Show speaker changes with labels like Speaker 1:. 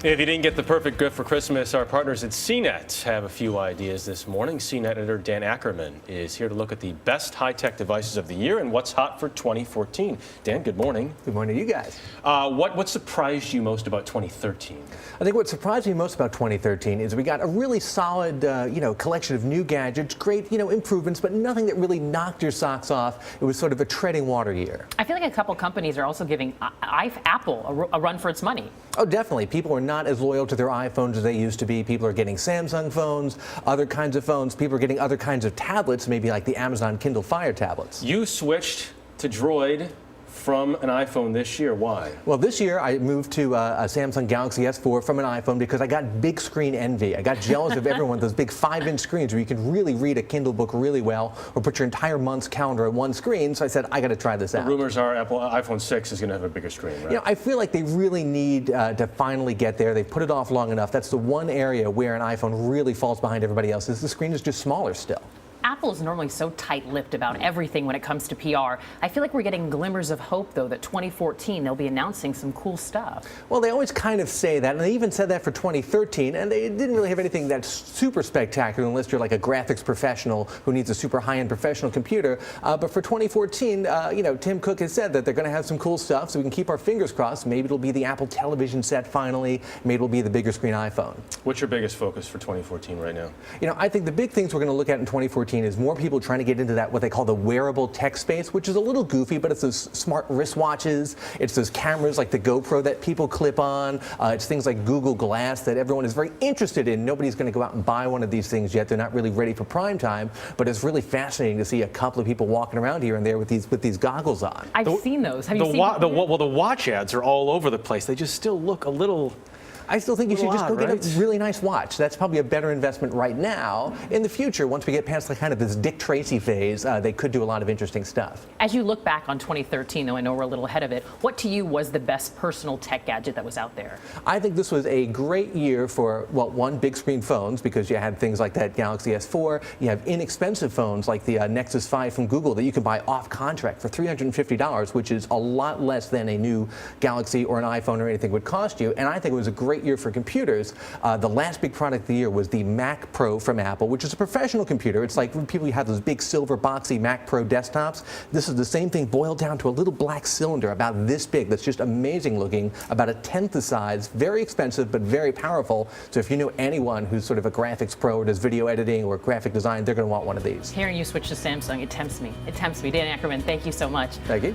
Speaker 1: If you didn't get the perfect gift for Christmas, our partners at CNET have a few ideas this morning. CNET editor Dan Ackerman is here to look at the best high-tech devices of the year and what's hot for 2014. Dan, good morning.
Speaker 2: Good morning to you guys.
Speaker 1: What surprised you most about 2013?
Speaker 2: I think what surprised me most about 2013 is we got a really solid, collection of new gadgets, great, improvements, but nothing that really knocked your socks off. It was sort of a treading water year.
Speaker 3: I feel like a couple companies are also giving Apple a run for its money.
Speaker 2: Oh, definitely. People are not as loyal to their iPhones as they used to be. People are getting Samsung phones, other kinds of phones. People are getting other kinds of tablets, maybe like the Amazon Kindle Fire tablets.
Speaker 1: You switched to Droid from an iPhone this year. Why?
Speaker 2: Well, this year I moved to a Samsung Galaxy S4 from an iPhone because I got big screen envy. I got jealous of everyone with those big 5-inch screens where you can really read a Kindle book really well or put your entire month's calendar on one screen. So I said, I got to try this out.
Speaker 1: The rumors are iPhone 6 is going to have a bigger screen, right?
Speaker 2: I feel like they really need to finally get there. They've put it off long enough. That's the one area where an iPhone really falls behind everybody else is the screen is just smaller still.
Speaker 3: Apple is normally so tight-lipped about everything when it comes to PR. I feel like we're getting glimmers of hope, though, that 2014 they'll be announcing some cool stuff.
Speaker 2: Well, they always kind of say that, and they even said that for 2013, and they didn't really have anything that's super spectacular unless you're like a graphics professional who needs a super high-end professional computer. But for 2014, Tim Cook has said that they're going to have some cool stuff, so we can keep our fingers crossed. Maybe it'll be the Apple television set finally. Maybe it'll be the bigger screen iPhone.
Speaker 1: What's your biggest focus for 2014 right now?
Speaker 2: I think the big things we're going to look at in 2014 is more people trying to get into that what they call the wearable tech space, which is a little goofy, but it's those smart wristwatches, it's those cameras like the GoPro that people clip on, it's things like Google Glass that everyone is very interested in. Nobody's going to go out and buy one of these things yet. They're not really ready for prime time, but it's really fascinating to see a couple of people walking around here and there with these goggles on.
Speaker 3: I've seen those. Have you seen
Speaker 1: them? Well, the watch ads are all over the place. They just still look a little...
Speaker 2: I still think you should just go
Speaker 1: right?
Speaker 2: get a really nice watch. That's probably a better investment right now. In the future, once we get past kind of this Dick Tracy phase, they could do a lot of interesting stuff.
Speaker 3: As you look back on 2013, though I know we're a little ahead of it, what to you was the best personal tech gadget that was out there?
Speaker 2: I think this was a great year for, well, one, big screen phones, because you had things like that Galaxy S4. You have inexpensive phones like the Nexus 5 from Google that you can buy off contract for $350, which is a lot less than a new Galaxy or an iPhone or anything would cost you. And I think it was a great year for computers. The last big product of the year was the Mac Pro from Apple, which is a professional computer. It's like when people have those big silver boxy Mac Pro desktops. This is the same thing boiled down to a little black cylinder about this big that's just amazing looking, about a tenth the size, very expensive but very powerful. So if you know anyone who's sort of a graphics pro or does video editing or graphic design, they're going to want one of these.
Speaker 3: Hearing you switch to Samsung, it tempts me. It tempts me. Dan Ackerman, thank you so much.
Speaker 2: Thank you.